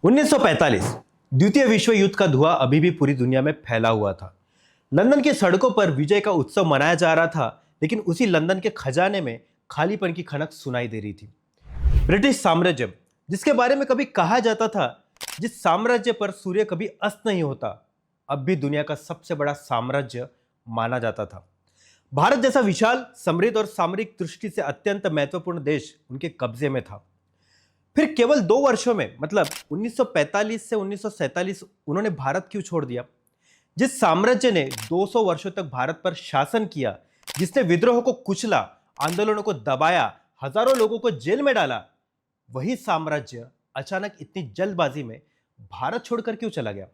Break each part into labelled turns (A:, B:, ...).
A: 1945 द्वितीय विश्व युद्ध का धुआं अभी भी पूरी दुनिया में फैला हुआ था। लंदन की सड़कों पर विजय का उत्सव मनाया जा रहा था, लेकिन उसी लंदन के खजाने में खालीपन की खनक सुनाई दे रही थी। ब्रिटिश साम्राज्य, जिसके बारे में कभी कहा जाता था जिस साम्राज्य पर सूर्य कभी अस्त नहीं होता, अब भी दुनिया का सबसे बड़ा साम्राज्य माना जाता था। भारत जैसा विशाल, समृद्ध और सामरिक दृष्टि से अत्यंत महत्वपूर्ण देश उनके कब्जे में था। फिर केवल 2 वर्षों में, मतलब 1945 से 1947, उन्होंने भारत क्यों छोड़ दिया? जिस साम्राज्य ने 200 वर्षों तक भारत पर शासन किया, जिसने विद्रोह को कुचला, आंदोलनों को दबाया, हजारों लोगों को जेल में डाला, वही साम्राज्य अचानक इतनी जल्दबाजी में भारत छोड़कर क्यों चला गया?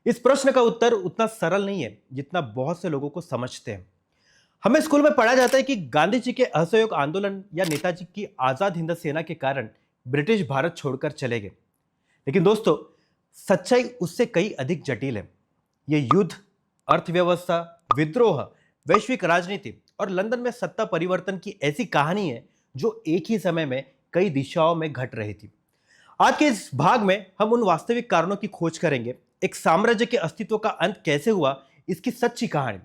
A: इस प्रश्न का उत्तर उतना सरल नहीं है जितना बहुत से लोगों को समझते हैं। हमें स्कूल में पढ़ा जाता है कि गांधी जी के असहयोग आंदोलन या नेताजी की आजाद हिंद सेना के कारण ब्रिटिश भारत छोड़कर चले गए। लेकिन दोस्तों, सच्चाई उससे कई अधिक जटिल है। यह युद्ध, अर्थव्यवस्था, विद्रोह, वैश्विक राजनीति और लंदन में सत्ता परिवर्तन की ऐसी कहानी है जो एक ही समय में कई दिशाओं में घट रही थी। आज के इस भाग में हम उन वास्तविक कारणों की खोज करेंगे, एक साम्राज्य के अस्तित्व का अंत कैसे हुआ, इसकी सच्ची कहानी।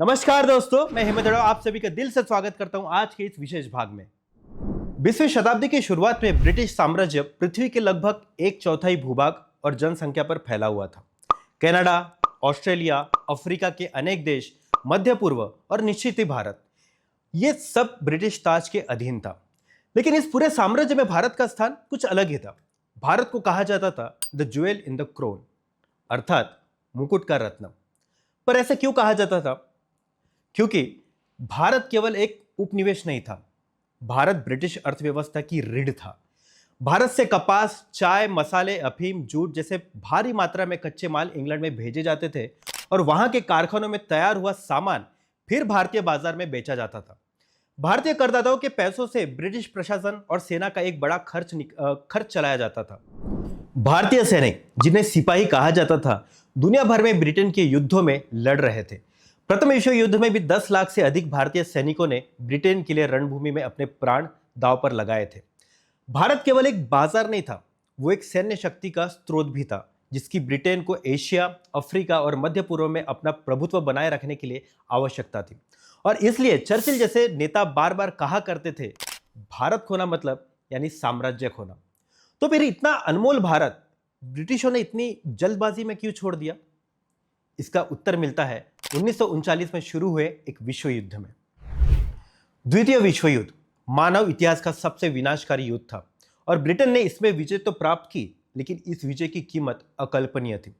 A: नमस्कार दोस्तों, मैं हेमंत दड़ो आप सभी का दिल से स्वागत करता हूं आज के इस विशेष भाग में। 20वीं शताब्दी की शुरुआत में ब्रिटिश साम्राज्य पृथ्वी के लगभग 1/4 भूभाग और जनसंख्या पर फैला हुआ था। कनाडा, ऑस्ट्रेलिया, अफ्रीका के अनेक देश, मध्य पूर्व और निश्चित ही भारत, ये सब ब्रिटिश ताज के अधीन था। लेकिन इस पूरे साम्राज्य में भारत का स्थान कुछ अलग ही था। भारत को कहा जाता था the jewel in the crown, अर्थात मुकुट का रत्न। पर ऐसा क्यों कहा जाता था? क्योंकि भारत केवल एक उपनिवेश नहीं था, भारत ब्रिटिश अर्थव्यवस्था की रीढ़ था। भारत से कपास, चाय, मसाले, अफीम, जूट जैसे भारी मात्रा में कच्चे माल इंग्लैंड में भेजे जाते थे और वहां के कारखानों में तैयार हुआ सामान फिर भारतीय बाजार में बेचा जाता था। भारतीय करदाताओं के पैसों से ब्रिटिश प्रशासन और सेना का एक बड़ा खर्च चलाया जाता था। भारतीय सैनिक, जिन्हें सिपाही कहा जाता था, दुनिया भर में ब्रिटेन के युद्धों में लड़ रहे थे। प्रथम विश्व युद्ध में भी 10 लाख से अधिक भारतीय सैनिकों ने ब्रिटेन के लिए रणभूमि में अपने प्राण दांव पर लगाए थे। भारत केवल एक बाजार नहीं था, वो एक सैन्य शक्ति का स्रोत भी था, जिसकी ब्रिटेन को एशिया, अफ्रीका और मध्य पूर्व में अपना प्रभुत्व बनाए रखने के लिए आवश्यकता थी। और इसलिए चर्चिल जैसे नेता बार बार कहा करते थे, भारत खोना मतलब यानी साम्राज्य खोना। तो फिर इतना अनमोल भारत ब्रिटिशों ने इतनी जल्दबाजी में क्यों छोड़ दिया? इसका उत्तर मिलता है 1939 में शुरू हुए एक विश्व युद्ध में। द्वितीय विश्व युद्ध मानव इतिहास का सबसे विनाशकारी युद्ध था और ब्रिटेन ने इसमें विजय तो प्राप्त की, लेकिन इस विजय की कीमत अकल्पनीय थी।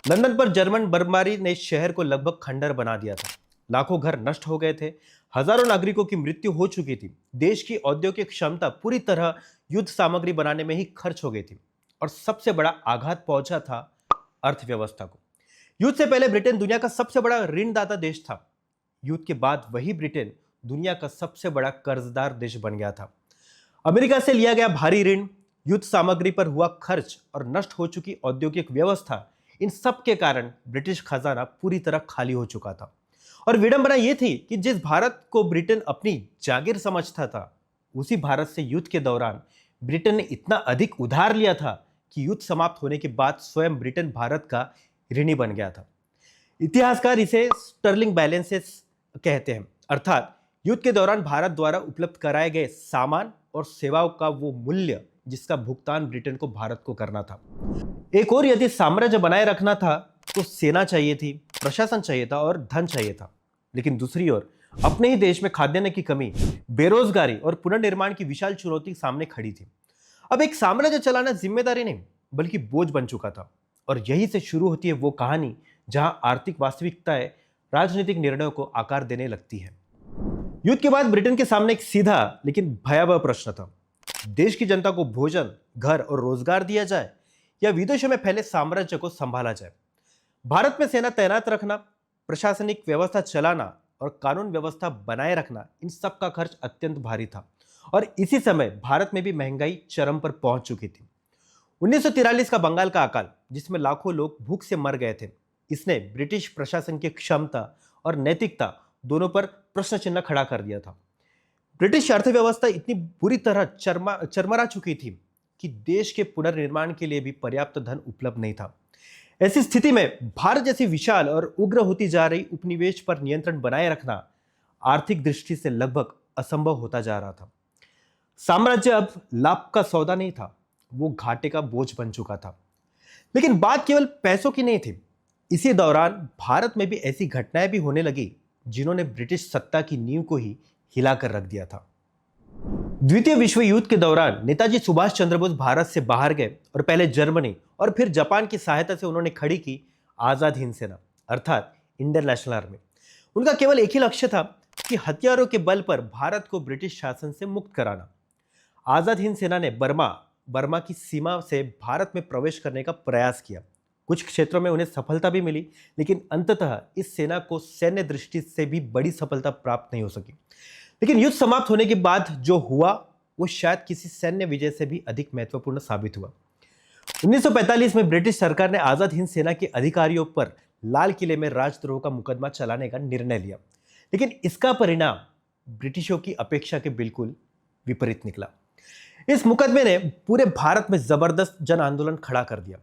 A: लंदन पर जर्मन बमबारी ने शहर को लगभग खंडर बना दिया था। लाखों घर नष्ट हो गए थे, हजारों नागरिकों की मृत्यु हो चुकी थी। देश की औद्योगिक क्षमता पूरी तरह युद्ध सामग्री बनाने में ही खर्च हो गई थी और सबसे बड़ा आघात पहुंचा था अर्थव्यवस्था को। युद्ध से पहले ब्रिटेन दुनिया का सबसे बड़ा ऋणदाता देश था। युद्ध के बाद वही ब्रिटेन दुनिया का सबसे बड़ा कर्जदार देश बन गया था। अमेरिका से लिया गया भारी ऋण, युद्ध सामग्री पर हुआ खर्च और नष्ट हो चुकी औद्योगिक व्यवस्था, इन सब के कारण ब्रिटिश खजाना पूरी तरह खाली हो चुका था। और विडंबना यह थी कि जिस भारत को ब्रिटेन अपनी जागीर समझता था, उसी भारत से युद्ध के दौरान ब्रिटेन ने इतना अधिक उधार लिया था कि युद्ध समाप्त होने के बाद स्वयं ब्रिटेन भारत का ऋणी बन गया था। इतिहासकार इसे स्टर्लिंग बैलेंसेस कहते हैं, अर्थात युद्ध के दौरान भारत द्वारा उपलब्ध कराए गए सामान और सेवाओं का वो मूल्य जिसका भुगतान ब्रिटेन को भारत को करना था। एक और यदि साम्राज्य बनाए रखना था तो सेना चाहिए थी, प्रशासन चाहिए था और धन चाहिए था। लेकिन दूसरी ओर अपने ही देश में खाद्यान्न की कमी, बेरोजगारी और पुनर्निर्माण की विशाल चुनौती सामने खड़ी थी। अब एक साम्राज्य चलाना जिम्मेदारी नहीं बल्कि बोझ बन चुका था। और यहीं से शुरू होती है वो कहानी जहां आर्थिक वास्तविकताएं राजनीतिक निर्णयों को आकार देने लगती है। युद्ध के बाद ब्रिटेन के सामने एक सीधा लेकिन भयावह प्रश्न था। देश की जनता को भोजन, घर और रोजगार दिया जाए या विदेशों में फैले साम्राज्य को संभाला जाए। भारत में सेना तैनात रखना, प्रशासनिक व्यवस्था चलाना और कानून व्यवस्था बनाए रखना, इन सब का खर्च अत्यंत भारी था। और इसी समय भारत में भी महंगाई चरम पर पहुंच चुकी थी। 1943 का बंगाल का अकाल, जिसमें लाखों लोग भूख से मर गए थे, इसने ब्रिटिश प्रशासन की क्षमता और नैतिकता दोनों पर प्रश्न चिन्ह खड़ा कर दिया था। ब्रिटिश अर्थव्यवस्था इतनी बुरी तरह चरमरा चुकी थी कि देश के पुनर्निर्माण के लिए भी पर्याप्त धन उपलब्ध नहीं था। ऐसी स्थिति में भारत जैसी विशाल और उग्र होती जा रही उपनिवेश पर नियंत्रण बनाए रखना आर्थिक दृष्टि से लगभग असंभव होता जा रहा था। साम्राज्य अब लाभ का सौदा नहीं था, वो घाटे का बोझ बन चुका था। लेकिन बात केवल पैसों की नहीं थी। इसी दौरान भारत में भी ऐसी घटनाएं भी होने लगी जिन्होंने ब्रिटिश सत्ता की नींव को ही हिलाकर रख दिया था। द्वितीय विश्व युद्ध के दौरान नेताजी सुभाष चंद्र बोस भारत से बाहर गए और पहले जर्मनी और फिर जापान की सहायता से उन्होंने खड़ी की आजाद हिंद सेना अर्थात इंडियन नेशनल आर्मी। उनका केवल एक ही लक्ष्य था कि हथियारों के बल पर भारत को ब्रिटिश शासन से मुक्त कराना। आजाद हिंद सेना ने बर्मा की सीमा से भारत में प्रवेश करने का प्रयास किया। कुछ क्षेत्रों में उन्हें सफलता भी मिली, लेकिन अंततः इस सेना को सैन्य दृष्टि से भी बड़ी सफलता प्राप्त नहीं हो सकी। लेकिन युद्ध समाप्त होने के बाद जो हुआ वो शायद किसी सैन्य विजय से भी अधिक महत्वपूर्ण साबित हुआ। 1945 में ब्रिटिश सरकार ने आजाद हिंद सेना के अधिकारियों पर लाल किले में राजद्रोह का मुकदमा चलाने का निर्णय लिया, लेकिन इसका परिणाम ब्रिटिशों की अपेक्षा के बिल्कुल विपरीत निकला। इस मुकदमे ने पूरे भारत में जबरदस्त जन आंदोलन खड़ा कर दिया।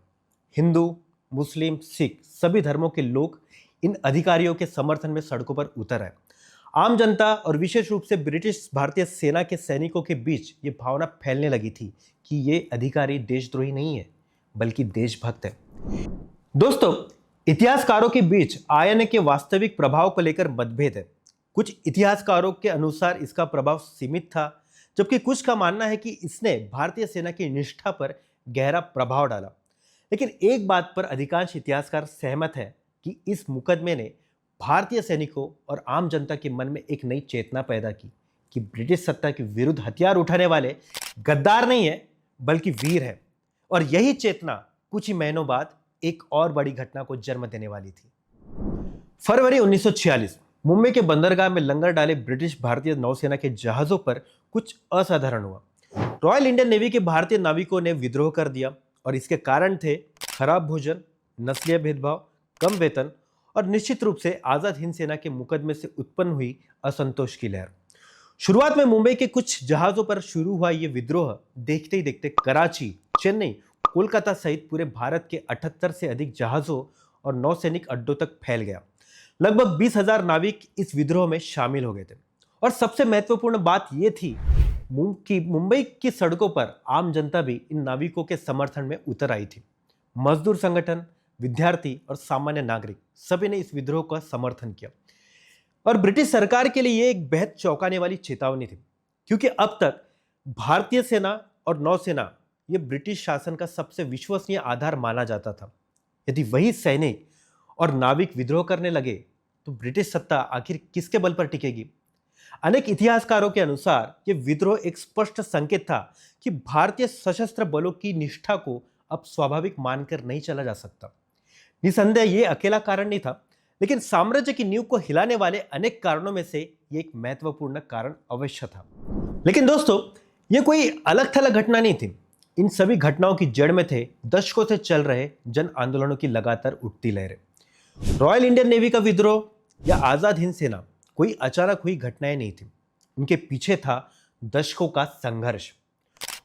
A: हिंदू, मुस्लिम, सिख सभी धर्मों के लोग इन अधिकारियों के समर्थन में सड़कों पर उतर आए। आम जनता और विशेष रूप से ब्रिटिश भारतीय सेना के सैनिकों के बीच ये भावना फैलने लगी थी कि ये अधिकारी देशद्रोही नहीं है बल्कि देशभक्त है। दोस्तों, इतिहासकारों के बीच आयन के वास्तविक प्रभाव को लेकर मतभेद है। कुछ इतिहासकारों के अनुसार इसका प्रभाव सीमित था, जबकि कुछ का मानना है कि इसने भारतीय सेना की निष्ठा पर गहरा प्रभाव डाला। लेकिन एक बात पर अधिकांश इतिहासकार सहमत हैं कि इस मुकदमे ने भारतीय सैनिकों और आम जनता के मन में एक नई चेतना पैदा की कि ब्रिटिश सत्ता के विरुद्ध हथियार उठाने वाले गद्दार नहीं है बल्कि वीर है। और यही चेतना कुछ ही महीनों बाद एक और बड़ी घटना को जन्म देने वाली थी। फरवरी 1946 मुंबई के बंदरगाह में लंगर डाले ब्रिटिश भारतीय नौसेना के जहाजों पर कुछ असाधारण हुआ। रॉयल इंडियन नेवी के भारतीय नाविकों ने विद्रोह कर दिया और इसके कारण थे खराब भोजन, नस्लीय भेदभाव, कम वेतन और निश्चित रूप से आजाद हिंद सेना के मुकदमे से उत्पन्न हुई असंतोष की लहर। शुरुआत में मुंबई के कुछ जहाजों पर शुरू हुआ यह विद्रोह देखते ही देखते कराची, चेन्नई, कोलकाता सहित पूरे भारत के 78 से अधिक जहाजों और नौसैनिक अड्डों तक फैल गया। लगभग 20,000 नाविक इस विद्रोह में शामिल हो गए थे। और सबसे महत्वपूर्ण बात यह थी कि मुंबई की सड़कों पर आम जनता भी इन नाविकों के समर्थन में उतर आई थी। मजदूर संगठन, विद्यार्थी और सामान्य नागरिक सभी ने इस विद्रोह का समर्थन किया। और ब्रिटिश सरकार के लिए यह एक बेहद चौंकाने वाली चेतावनी थी, क्योंकि अब तक भारतीय सेना और नौसेना ये ब्रिटिश शासन का सबसे विश्वसनीय आधार माना जाता था। यदि वही सैनिक और नाविक विद्रोह करने लगे तो ब्रिटिश सत्ता आखिर किसके बल पर टिकेगी? अनेक इतिहासकारों के अनुसार यह विद्रोह एक स्पष्ट संकेत था कि भारतीय सशस्त्र बलों की निष्ठा को अब स्वाभाविक मानकर नहीं चला जा सकता। निसंदेह ये अकेला कारण नहीं था, लेकिन साम्राज्य की नींव को हिलाने वाले अनेक कारणों में से ये एक महत्वपूर्ण कारण अवश्य था। लेकिन दोस्तों, ये कोई अलग थलग घटना नहीं थी। इन सभी घटनाओं की जड़ में थे दशकों से चल रहे जन आंदोलनों की लगातार उठती लहरें। रॉयल इंडियन नेवी का विद्रोह या आजाद हिंद सेना कोई अचानक हुई घटनाएं नहीं थी। उनके पीछे था दशकों का संघर्ष।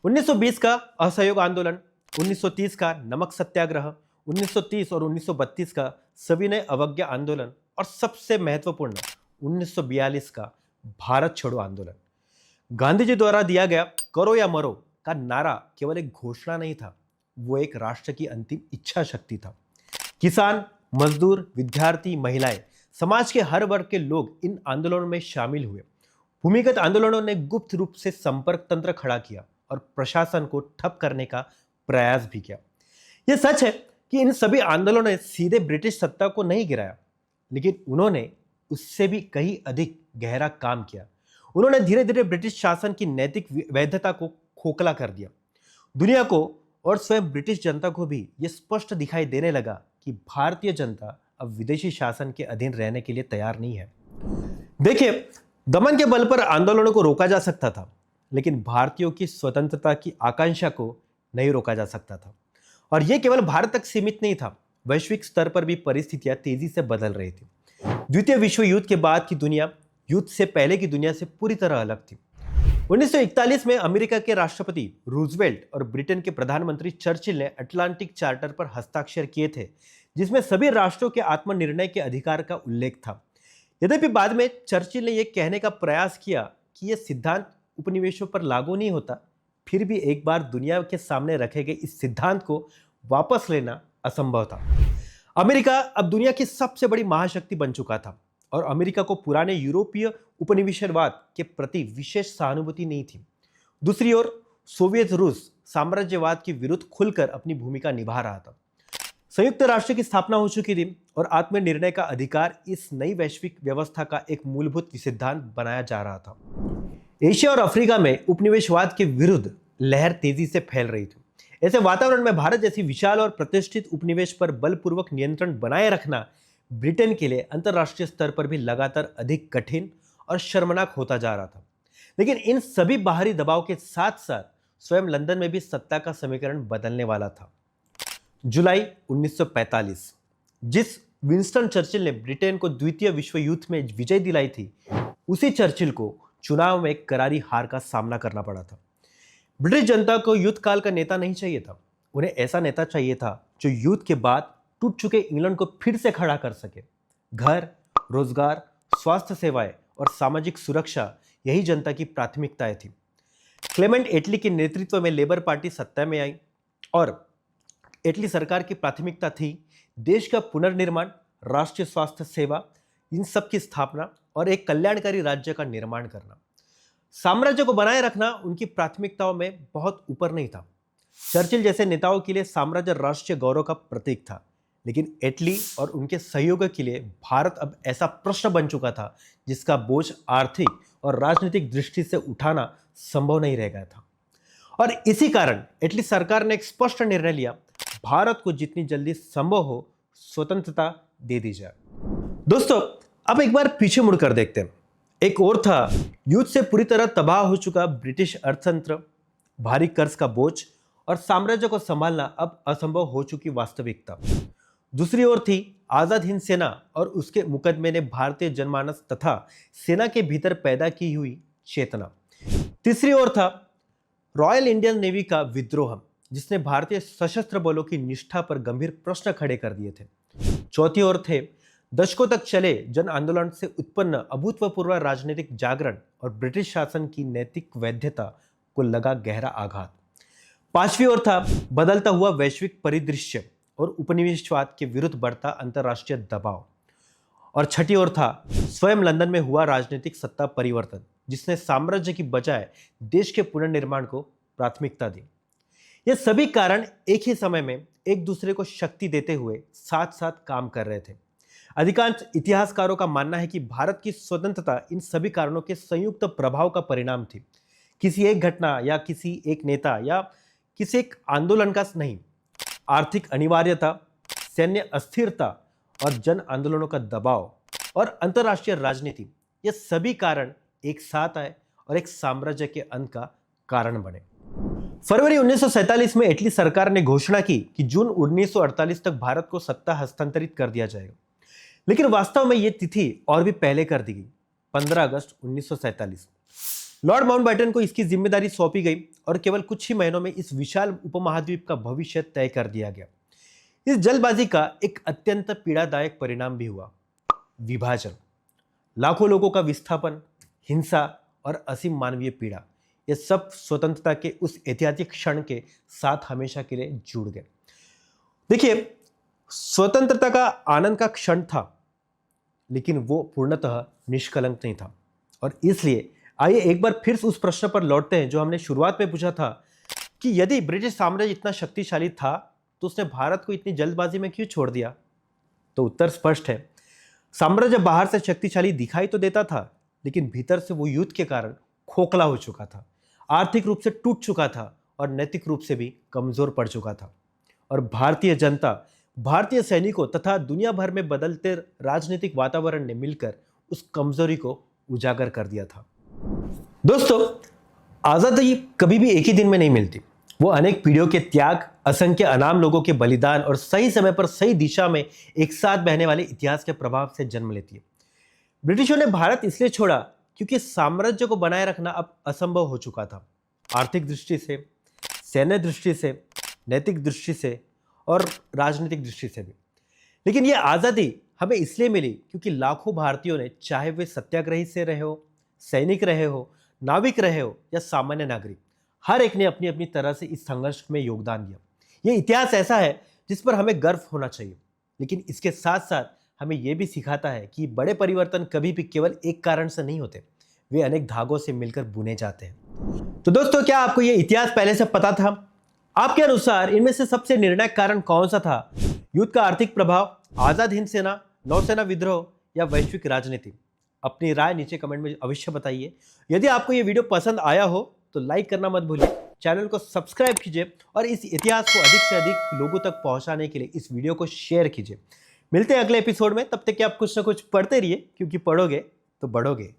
A: 1920 का असहयोग आंदोलन, 1930 का नमक सत्याग्रह, 1930 और 1932 का सविनय अवज्ञा आंदोलन और सबसे महत्वपूर्ण 1942 का भारत छोड़ो आंदोलन। गांधी जी द्वारा दिया गया करो या मरो का नारा केवल एक घोषणा नहीं था, वो एक राष्ट्र की अंतिम इच्छा शक्ति था। किसान, मजदूर, विद्यार्थी, महिलाएं, समाज के हर वर्ग के लोग इन आंदोलनों में शामिल हुए। भूमिगत आंदोलनों ने गुप्त रूप से संपर्क तंत्र खड़ा किया और प्रशासन को ठप करने का प्रयास भी किया। यह सच है कि इन सभी आंदोलनों ने सीधे ब्रिटिश सत्ता को नहीं गिराया, लेकिन उन्होंने उससे भी कहीं अधिक गहरा काम किया। उन्होंने धीरे धीरे ब्रिटिश शासन की नैतिक वैधता को खोखला कर दिया। दुनिया को और स्वयं ब्रिटिश जनता को भी यह स्पष्ट दिखाई देने लगा कि भारतीय जनता अब विदेशी शासन के अधीन रहने के लिए तैयार नहीं है। देखिए, दमन के बल पर आंदोलनों को रोका जा सकता था, लेकिन भारतीयों की स्वतंत्रता की आकांक्षा को नहीं रोका जा सकता था। और यह केवल भारत तक सीमित नहीं था, वैश्विक स्तर पर भी परिस्थितियां तेजी से बदल रही थी। द्वितीय विश्व युद्ध के बाद की दुनिया युद्ध से पहले की दुनिया से पूरी तरह अलग थी। 1941 में अमेरिका के राष्ट्रपति रूजवेल्ट और ब्रिटेन के प्रधानमंत्री चर्चिल ने अटलांटिक चार्टर पर हस्ताक्षर किए थे, जिसमें सभी राष्ट्रों के आत्मनिर्णय के अधिकार का उल्लेख था। यद्यपि बाद में चर्चिल ने यह कहने का प्रयास किया कि यह सिद्धांत उपनिवेशों पर लागू नहीं होता, फिर भी एक बार दुनिया के सामने रखे गए इस सिद्धांत को वापस लेना असंभव था। अमेरिका अब दुनिया की सबसे बड़ी महाशक्ति बन चुका था और अमेरिका को पुराने यूरोपीय उपनिवेशवाद के प्रति विशेष सहानुभूति नहीं थी। दूसरी ओर सोवियत रूस साम्राज्यवाद के विरुद्ध खुलकर अपनी भूमिका निभा रहा था। संयुक्त राष्ट्र की स्थापना हो चुकी थी और आत्मनिर्णय का अधिकार इस नई वैश्विक व्यवस्था का एक मूलभूत सिद्धांत बनाया जा रहा था। एशिया और अफ्रीका में उपनिवेशवाद के विरुद्ध लहर तेजी से फैल रही थी। ऐसे वातावरण में भारत जैसी विशाल और प्रतिष्ठित उपनिवेश पर बलपूर्वक नियंत्रण बनाए रखना ब्रिटेन के लिए अंतर्राष्ट्रीय स्तर पर भी लगातार अधिक कठिन और शर्मनाक होता जा रहा था। लेकिन इन सभी बाहरी दबाव के साथ साथ स्वयं लंदन में भी सत्ता का समीकरण बदलने वाला था। जुलाई 1945, जिस विंस्टन चर्चिल ने ब्रिटेन को द्वितीय विश्व युद्ध में विजय दिलाई थी, उसी चर्चिल को चुनाव में करारी हार का सामना करना पड़ा था। ब्रिटिश जनता को युद्ध काल का नेता नहीं चाहिए था, उन्हें ऐसा नेता चाहिए था जो युद्ध के बाद टूट चुके इंग्लैंड को फिर से खड़ा कर सके। घर, रोजगार, स्वास्थ्य सेवाएं और सामाजिक सुरक्षा यही जनता की प्राथमिकताएं थी। क्लेमेंट एटली के नेतृत्व में लेबर पार्टी सत्ता में आई और एटली सरकार की प्राथमिकता थी देश का पुनर्निर्माण, राष्ट्रीय स्वास्थ्य सेवा, इन सब की स्थापना और एक कल्याणकारी राज्य का निर्माण करना। साम्राज्य को बनाए रखना उनकी प्राथमिकताओं में बहुत ऊपर नहीं था। चर्चिल जैसे नेताओं के लिए साम्राज्य राष्ट्रीय गौरव का प्रतीक था, लेकिन एटली और उनके सहयोगियों के लिए भारत अब ऐसा प्रश्न बन चुका था जिसका बोझ आर्थिक और राजनीतिक दृष्टि से उठाना संभव नहीं रह गया था। और इसी कारण एटली सरकार ने एक स्पष्ट निर्णय लिया, भारत को जितनी जल्दी संभव हो स्वतंत्रता दे दी जाए। दोस्तों, अब एक बार पीछे मुड़कर देखते हैं। एक और था युद्ध से पूरी तरह तबाह हो चुका ब्रिटिश अर्थतंत्र, भारी कर्ज का बोझ और साम्राज्य को संभालना अब असंभव हो चुकी वास्तविकता। दूसरी ओर थी आजाद हिंद सेना और उसके मुकदमे ने भारतीय जनमानस तथा सेना के भीतर पैदा की हुई चेतना। तीसरी ओर था रॉयल इंडियन नेवी का विद्रोह, जिसने भारतीय सशस्त्र बलों की निष्ठा पर गंभीर प्रश्न खड़े कर दिए थे। चौथी ओर थे दशकों तक चले जन आंदोलन से उत्पन्न अभूतपूर्व राजनीतिक जागरण और ब्रिटिश शासन की नैतिक वैधता को लगा गहरा आघात। पांचवी ओर था बदलता हुआ वैश्विक परिदृश्य और उपनिवेशवाद के विरुद्ध बढ़ता अंतर्राष्ट्रीय दबाव। और छठी ओर था स्वयं लंदन में हुआ राजनीतिक सत्ता परिवर्तन, जिसने साम्राज्य की बजाय देश के पुनर्निर्माण को प्राथमिकता दी। ये सभी कारण एक ही समय में एक दूसरे को शक्ति देते हुए साथ साथ काम कर रहे थे। अधिकांश इतिहासकारों का मानना है कि भारत की स्वतंत्रता इन सभी कारणों के संयुक्त प्रभाव का परिणाम थी, किसी एक घटना या किसी एक नेता या किसी एक आंदोलन का नहीं। आर्थिक अनिवार्यता, सैन्य अस्थिरता और जन आंदोलनों का दबाव और अंतर्राष्ट्रीय राजनीति, ये सभी कारण एक साथ आए और एक साम्राज्य के अंत का कारण बने। फरवरी 1947 में इटली सरकार ने घोषणा की कि जून 1948 तक भारत को सत्ता हस्तांतरित कर दिया जाएगा, लेकिन वास्तव में यह तिथि और भी पहले कर दी गई, 15 अगस्त 1947। लॉर्ड माउंटबेटन को इसकी जिम्मेदारी सौंपी गई और केवल कुछ ही महीनों में इस विशाल उपमहाद्वीप का भविष्य तय कर दिया गया। इस जल्दबाजी का एक अत्यंत पीड़ादायक परिणाम भी हुआ, विभाजन। लाखों लोगों का विस्थापन, हिंसा और असीम मानवीय पीड़ा, ये सब स्वतंत्रता के उस ऐतिहासिक क्षण के साथ हमेशा के लिए जुड़ गए। देखिए, स्वतंत्रता का आनंद का क्षण था, लेकिन वो पूर्णतः निष्कलंक नहीं था। और इसलिए आइए एक बार फिर उस प्रश्न पर लौटते हैं जो हमने शुरुआत में पूछा था कि यदि ब्रिटिश साम्राज्य इतना शक्तिशाली था तो उसने भारत को इतनी जल्दबाजी में क्यों छोड़ दिया। तो उत्तर स्पष्ट है, साम्राज्य बाहर से शक्तिशाली दिखाई तो देता था, लेकिन भीतर से वो युद्ध के कारण खोखला हो चुका था, आर्थिक रूप से टूट चुका था और नैतिक रूप से भी कमजोर पड़ चुका था। और भारतीय जनता, भारतीय सैनिकों तथा दुनिया भर में बदलते राजनीतिक वातावरण ने मिलकर उस कमजोरी को उजागर कर दिया था। दोस्तों, आजादी कभी भी एक ही दिन में नहीं मिलती। वो अनेक पीढ़ियों के त्याग, असंख्य अनाम लोगों के बलिदान और सही समय पर सही दिशा में एक साथ बहने वाले इतिहास के प्रभाव से जन्म लेती है। ब्रिटिशों ने भारत इसलिए छोड़ा क्योंकि साम्राज्य को बनाए रखना अब असंभव हो चुका था, आर्थिक दृष्टि से, सैन्य दृष्टि से, नैतिक दृष्टि से और राजनीतिक दृष्टि से भी। लेकिन ये आज़ादी हमें इसलिए मिली क्योंकि लाखों भारतीयों ने, चाहे वे सत्याग्रही से रहे हो, सैनिक रहे हो, नाविक रहे हो या सामान्य नागरिक, हर एक ने अपनी अपनी तरह से इस संघर्ष में योगदान दिया। ये इतिहास ऐसा है जिस पर हमें गर्व होना चाहिए, लेकिन इसके साथ साथ हमें यह भी सिखाता है कि बड़े परिवर्तन कभी भी केवल एक कारण से नहीं होते, वे अनेक धागों से मिलकर बुने जाते हैं। तो दोस्तों, क्या आपको यह इतिहास पहले से पता था? आपके अनुसार इनमें से सबसे निर्णायक कारण कौन सा था? युद्ध का आर्थिक प्रभाव, आजाद हिंद सेना, नौसेना विद्रोह या वैश्विक राजनीति? अपनी राय नीचे कमेंट में अवश्य बताइए। यदि आपको यह वीडियो पसंद आया हो तो लाइक करना मत भूलिए, चैनल को सब्सक्राइब कीजिए और इस इतिहास को अधिक से अधिक लोगों तक पहुंचाने के लिए इस वीडियो को शेयर कीजिए। मिलते हैं अगले एपिसोड में, तब तक कि आप कुछ ना कुछ पढ़ते रहिए, क्योंकि पढ़ोगे तो बढ़ोगे।